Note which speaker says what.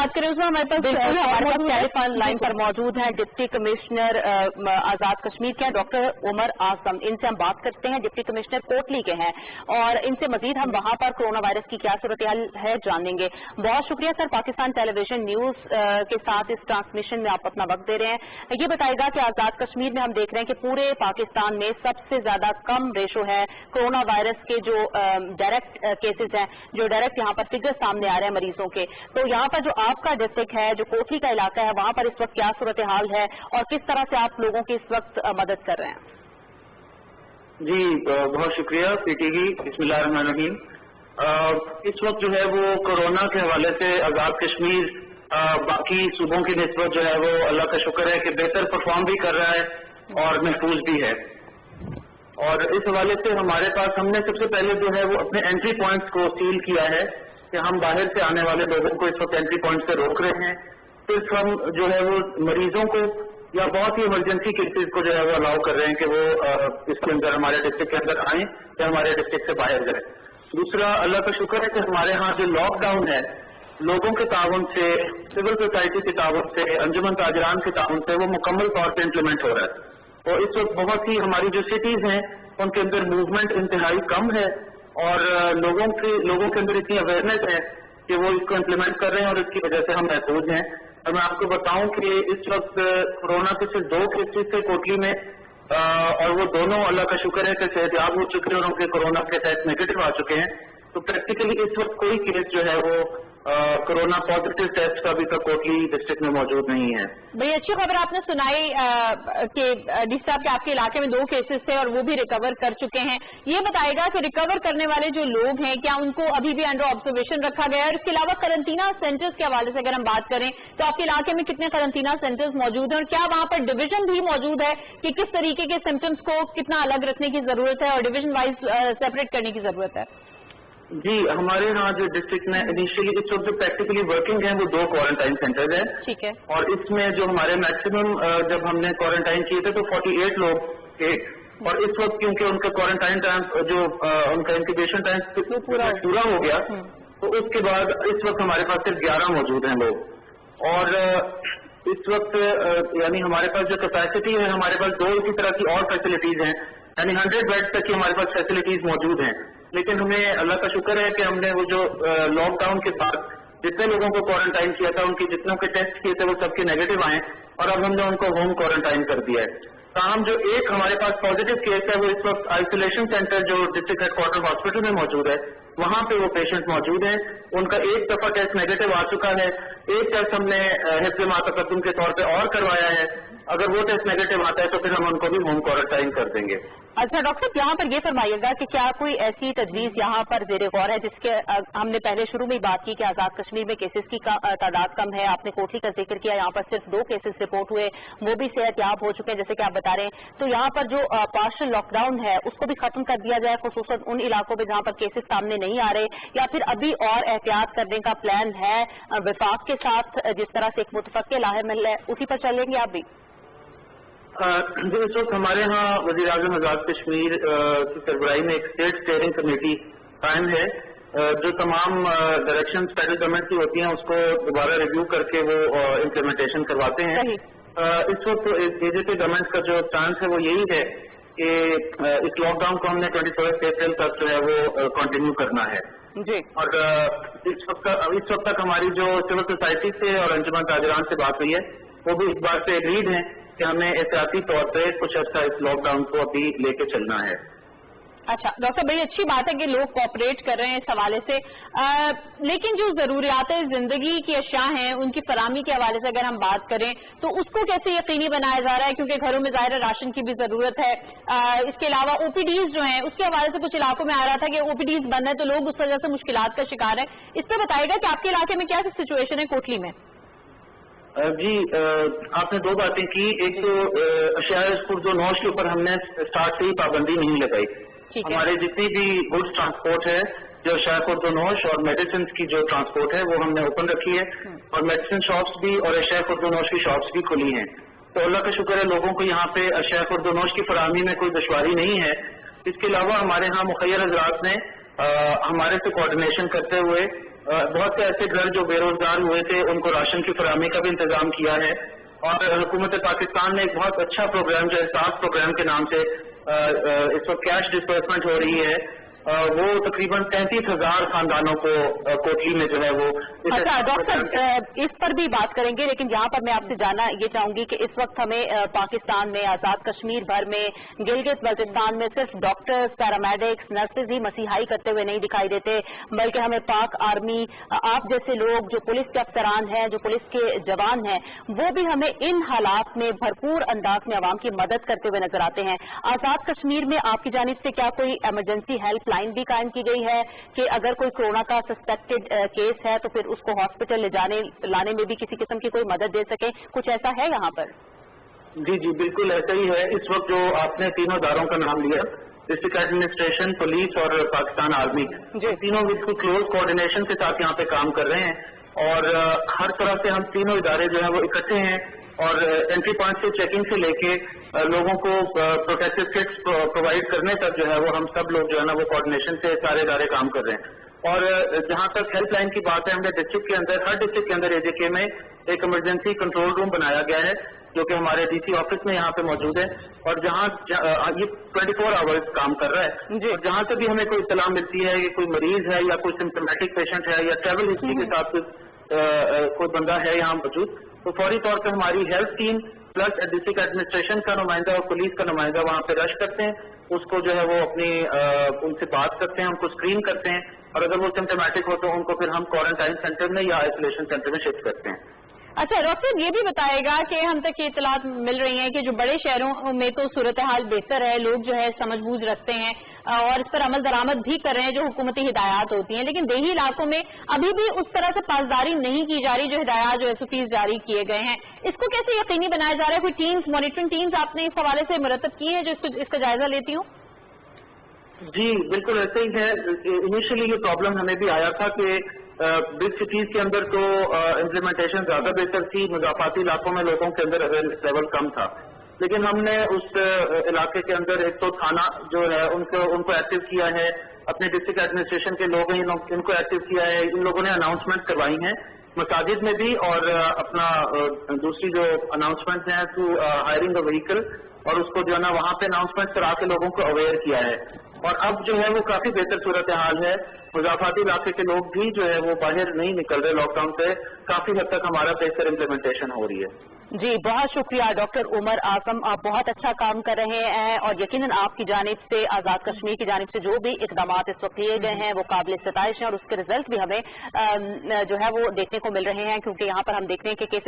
Speaker 1: बात करें उसमें हमारे पास टेलीफोन लाइन पर मौजूद है डिप्टी कमिश्नर आजाद कश्मीर के डॉक्टर उमर आजम। इनसे हम बात करते हैं, डिप्टी कमिश्नर कोटली के हैं, और इनसे मजीद हम वहां पर कोरोना वायरस की क्या सूरत है जानेंगे। बहुत शुक्रिया सर, पाकिस्तान टेलीविजन न्यूज के साथ इस ट्रांसमिशन में आप अपना वक्त दे रहे हैं। ये बताएगा कि आजाद कश्मीर में हम देख रहे हैं कि पूरे पाकिस्तान में सबसे ज्यादा कम रेशो है कोरोना वायरस के जो डायरेक्ट केसेस हैं, जो डायरेक्ट यहाँ पर फिगर सामने आ रहे हैं मरीजों के। तो यहाँ पर जो आपका डिस्ट्रिक्ट है, जो कोटली का इलाका है, वहाँ पर इस वक्त क्या सूरत हाल है और किस तरह से आप लोगों की इस वक्त मदद कर रहे हैं?
Speaker 2: जी बहुत शुक्रिया पीटीवी। बिस्मिल्लाहिर्रहमानिर्रहीम। इस वक्त जो है वो कोरोना के हवाले से आजाद कश्मीर बाकी सूबों की निस्बत जो है वो अल्लाह का शुक्र है कि बेहतर परफॉर्म भी कर रहा है और महफूज भी है। और इस हवाले से हमारे पास हमने सबसे पहले जो है वो अपने एंट्री पॉइंट्स को सील किया है कि हम बाहर से आने वाले लोगों को इस वक्त एंट्री पॉइंट से रोक रहे हैं। सिर्फ हम जो है वो मरीजों को या बहुत ही इमरजेंसी केसेस को जो है वो अलाउ कर रहे हैं कि वो इसके अंदर हमारे डिस्ट्रिक्ट के अंदर आएं या हमारे डिस्ट्रिक्ट से बाहर जाएं। दूसरा, अल्लाह का शुक्र है कि हमारे यहाँ जो लॉकडाउन है, लोगों के ताउन से, सिविल सोसाइटी के ताउन से, अंजुमन ताजरान के ताउन से वो मुकम्मल तौर पर इम्प्लीमेंट हो रहा है। और इस वक्त बहुत ही हमारी जो सिटीज हैं उनके अंदर मूवमेंट इंतहाई कम है और लोगों के अंदर इतनी अवेयरनेस है कि वो इसको इम्प्लीमेंट कर रहे हैं और इसकी वजह से हम महफूज हैं। और मैं आपको बताऊं कि इस वक्त कोरोना के सिर्फ 2 केसेस थे कोटली में, और वो दोनों अल्लाह का शुक्र है कि सेहतयाब हो चुके हैं और उनके कोरोना के टेस्ट नेगेटिव आ चुके हैं। तो प्रैक्टिकली इस वक्त कोई केस जो है वो कोरोना पॉजिटिव टेस्ट का अभी तक कोटली डिस्ट्रिक्ट में मौजूद नहीं है।
Speaker 1: भाई अच्छी खबर आपने सुनाई कि डी साहब के आपके इलाके में 2 केसेस थे और वो भी रिकवर कर चुके हैं। ये बताएगा कि रिकवर करने वाले जो लोग हैं क्या उनको अभी भी अंडर ऑब्जर्वेशन रखा गया है? और इसके अलावा करंटीना सेंटर्स के हवाले से अगर हम बात करें तो आपके इलाके में कितने करंटीना सेंटर्स मौजूद हैं और क्या वहां पर डिवीजन भी मौजूद है कि किस तरीके के सिम्टम्स को कितना अलग रखने की जरूरत है और डिवीजन वाइज सेपरेट करने की जरूरत है?
Speaker 2: जी, हमारे यहाँ जो डिस्ट्रिक्ट में इनिशियली इस वक्त जो प्रैक्टिकली वर्किंग है वो 2 क्वारंटाइन सेंटर्स है।
Speaker 1: ठीक है।
Speaker 2: और इसमें जो हमारे मैक्सिमम जब हमने क्वारंटाइन किए थे तो 48 लोग थे, और इस वक्त क्योंकि उनका क्वारंटाइन टाइम जो उनका इंक्यूबेशन टाइम पूरा हो गया तो उसके बाद इस वक्त हमारे पास सिर्फ 11 मौजूद हैं लोग। और इस वक्त यानी हमारे पास जो कैपेसिटी है, हमारे पास 2 इसी तरह की और फैसिलिटीज हैं, यानी 100 बेड तक की हमारे पास फैसिलिटीज मौजूद हैं। लेकिन हमें अल्लाह का शुक्र है कि हमने वो जो लॉकडाउन के बाद जितने लोगों को क्वारंटाइन किया था उनकी जितनों के टेस्ट किए थे वो सबके नेगेटिव आए और अब हमने उनको होम क्वारंटाइन कर दिया है। ताहम जो एक हमारे पास पॉजिटिव केस है वो इस वक्त आइसोलेशन सेंटर जो डिस्ट्रिक्ट हेडक्वार्टर हॉस्पिटल में मौजूद है, वहां पे वो पेशेंट मौजूद हैं। उनका एक दफा टेस्ट नेगेटिव आ चुका है, एक टेस्ट हमने हिफ्ज़ मा तक़द्दुम के तौर पे और करवाया है। अगर वो टेस्ट नेगेटिव आता है तो फिर हम उनको भी होम क्वारंटाइन कर देंगे।
Speaker 1: अच्छा डॉक्टर साहब, यहाँ पर ये फरमाइएगा कि क्या कोई ऐसी तजवीज़ यहाँ पर ज़ेरे गौर है जिसके हमने पहले शुरू में बात की कि आज़ाद कश्मीर में केसेस की तादाद कम है, आपने कोटली का जिक्र किया, यहाँ पर सिर्फ 2 केसेस रिपोर्ट हुए, वो भी सेहतयाब हो चुके हैं जैसे कि आप बता रहे हैं। तो यहाँ पर जो पार्शियल लॉकडाउन है उसको भी खत्म कर दिया जाए, खुसूसन उन इलाकों में जहाँ पर केसेस सामने नहीं आ रहे, या फिर अभी और एहतियात करने का प्लान है विफाक के साथ, जिस तरह से एक मुतफक्के लाहेमिल है उसी पर चलेंगे आप भी?
Speaker 2: जो इस वक्त हमारे यहाँ वज़ीर आज़म आज़ाद कश्मीर की सरबराही में एक स्टेट स्टीयरिंग कमेटी कायम है जो तमाम डायरेक्शंस फेडरल गवर्नमेंट की होती हैं उसको दोबारा रिव्यू करके वो इम्प्लीमेंटेशन करवाते हैं। इस वक्त बीजेपी गवर्नमेंट का जो स्टांस है वो यही है कि इस लॉकडाउन को हमने 21 अप्रैल तक जो है वो कंटिन्यू करना है जी। और इस वक्त तक हमारी जो सिविल सोसाइटी से और अंजुमन ताजरान से बात हुई है वो भी इस बात से एग्रीड है कि हमें एहतियाती तौर पे कुछ अर्सा इस लॉकडाउन को अभी लेके चलना है।
Speaker 1: अच्छा डॉक्टर, बड़ी अच्छी बात है कि लोग कोऑपरेट कर रहे हैं इस हवाले से, लेकिन जो जरूरियात जिंदगी की अशिया हैं उनकी फराहमी के हवाले से अगर हम बात करें तो उसको कैसे यकीनी बनाया जा रहा है, क्योंकि घरों में ज़ाहिर राशन की भी जरूरत है। इसके अलावा ओपीडीज जो हैं उसके हवाले से कुछ इलाकों में आ रहा था कि ओपीडीज बंद है तो लोग उस वजह से मुश्किलात का शिकार है। इस पर बताइएगा कि आपके इलाके में क्या सिचुएशन है कोटली में?
Speaker 2: जी, आपने 2 बातें की। एक तो अशिया नोश के ऊपर हमने स्टार्ट से ही पाबंदी नहीं लगाई। हमारे जितनी भी गुड्स ट्रांसपोर्ट है जो अशिया नोश और मेडिसिन की जो ट्रांसपोर्ट है वो हमने ओपन रखी है और मेडिसिन शॉप्स भी और अशिया नोश की शॉप्स भी खुली हैं। तो अल्लाह का शुक्र है लोगों को यहाँ पे अशिया नोश की फराहमी में कोई दुश्वारी नहीं है। इसके अलावा हमारे यहाँ मुखैर हजरात ने हमारे से कोऑर्डिनेशन करते हुए बहुत से ऐसे घर जो बेरोजगार हुए थे उनको राशन की फराहमी का भी इंतजाम किया है। और हुकूमत पाकिस्तान ने एक बहुत अच्छा प्रोग्राम जो है साफ प्रोग्राम के नाम से इस वक्त कैश डिस्बर्समेंट हो रही है। वो तकरीबन 33,000 खानदानों को कोटली में जो है वो।
Speaker 1: अच्छा डॉक्टर इस पर भी बात करेंगे, लेकिन यहाँ पर मैं आपसे जानना ये चाहूंगी कि इस वक्त हमें पाकिस्तान में, आजाद कश्मीर भर में, गिलगित बल्तिस्तान में सिर्फ डॉक्टर्स, पैरामेडिक्स, नर्सेज ही मसीहाई करते हुए नहीं दिखाई देते, बल्कि हमें पाक आर्मी, आप जैसे लोग जो पुलिस के अफसरान हैं, जो पुलिस के जवान हैं, वो भी हमें इन हालात में भरपूर अंदाज में आवाम की मदद करते हुए नजर आते हैं। आजाद कश्मीर में आपकी जानिब से क्या कोई इमरजेंसी हेल्प लाइन भी कायम की गई है कि अगर कोई कोरोना का सस्पेक्टेड केस है तो फिर उसको हॉस्पिटल ले लाने में भी किसी किस्म की कोई मदद दे सके? कुछ ऐसा है यहाँ पर?
Speaker 2: जी जी बिल्कुल ऐसा ही है। इस वक्त जो आपने तीनों इदारों का नाम लिया, डिस्ट्रिक्ट एडमिनिस्ट्रेशन, पुलिस और पाकिस्तान आर्मी, तीनों बिल्कुल क्लोज कोऑर्डिनेशन के साथ यहाँ पे काम कर रहे हैं। और हर तरह से हम तीनों इदारे जो हैं वो इकट्ठे हैं और एंट्री पॉइंट से चेकिंग से लेके लोगों को प्रोटेक्टिव किट्स प्रोवाइड करने तक जो है वो हम सब लोग जो है ना वो कोऑर्डिनेशन से सारे इदारे काम कर रहे हैं। और जहाँ तक हेल्पलाइन की बात है, हमने डिस्ट्रिक्ट के अंदर, हर डिस्ट्रिक्ट के अंदर एजेके में एक इमरजेंसी कंट्रोल रूम बनाया गया है जो कि हमारे डीसी ऑफिस में यहाँ पे मौजूद है। और जहाँ ये 24 आवर्स काम कर रहा है। और जहाँ से भी हमें कोई इत्तला मिलती है कि कोई मरीज है या कोई सिम्टोमेटिक पेशेंट है या ट्रैवल हिस्ट्री के साथ कोई बंदा है यहाँ मौजूद, तो फौरी तौर पर हमारी health team plus district administration का नुमाइंदा और पुलिस का नुमाइंदा वहाँ पे रश करते हैं, उसको जो है वो अपनी उनसे बात करते हैं, उनको स्क्रीन करते हैं, और अगर वो सिम्टोमेटिक हो तो उनको फिर हम क्वारंटाइन सेंटर में या आइसोलेशन सेंटर में शिफ्ट करते हैं।
Speaker 1: अच्छा डॉक्टर ये भी बताएगा कि हम तक ये इतलात मिल रही हैं कि जो बड़े शहरों में तो सूरत हाल बेहतर है, लोग जो है समझ बूझ रखते हैं और इस पर अमल दरामद भी कर रहे हैं जो हुकूमती हिदायत होती हैं, लेकिन देही इलाकों में अभी भी उस तरह से पासदारी नहीं की जा रही जो हिदायत, जो एसओपीज जारी किए गए हैं। इसको कैसे यकीनी बनाया जा रहा है? कोई टीम्स, मॉनिटरिंग टीम्स आपने इस हवाले से मुरतब की है जो इसका जायजा लेती हूँ?
Speaker 2: जी बिल्कुल ऐसे ही है। इनिशियली ये प्रॉब्लम हमें भी आया था कि बिग सिटीज के अंदर तो इम्प्लीमेंटेशन ज्यादा बेहतर थी, मुजाफाती इलाकों में लोगों के अंदर अवेयरनेस लेवल कम था, लेकिन हमने उस इलाके के अंदर एक तो थाना जो है उनको एक्टिव किया है, अपने डिस्ट्रिक्ट एडमिनिस्ट्रेशन के लोग हैं इनको एक्टिव किया है, इन लोगों ने अनाउंसमेंट करवाई हैं मसाजिद में भी, और अपना दूसरी जो अनाउंसमेंट है टू हायरिंग अ व्हीकल, और उसको जो है ना वहाँ पे अनाउंसमेंट करा के लोगों को अवेयर किया है। और अब जो है वो काफी बेहतर सूरत हाल है, मुजाफाती इलाके के लोग भी जो है वो बाहर नहीं निकल रहे लॉकडाउन से, काफी हद तक हमारा बेहतर इम्प्लीमेंटेशन हो रही है।
Speaker 1: जी बहुत शुक्रिया डॉक्टर उमर आजम, आप बहुत अच्छा काम कर रहे हैं और यकीनन आपकी जानिब से, आजाद कश्मीर की जानिब से जो भी इकदाम इस वक्त लिए गए हैं वो काबिल सताइश हैं और उसके रिजल्ट भी हमें जो है वो देखने को मिल रहे हैं, क्योंकि यहाँ पर हम देख रहे हैं कि केसेस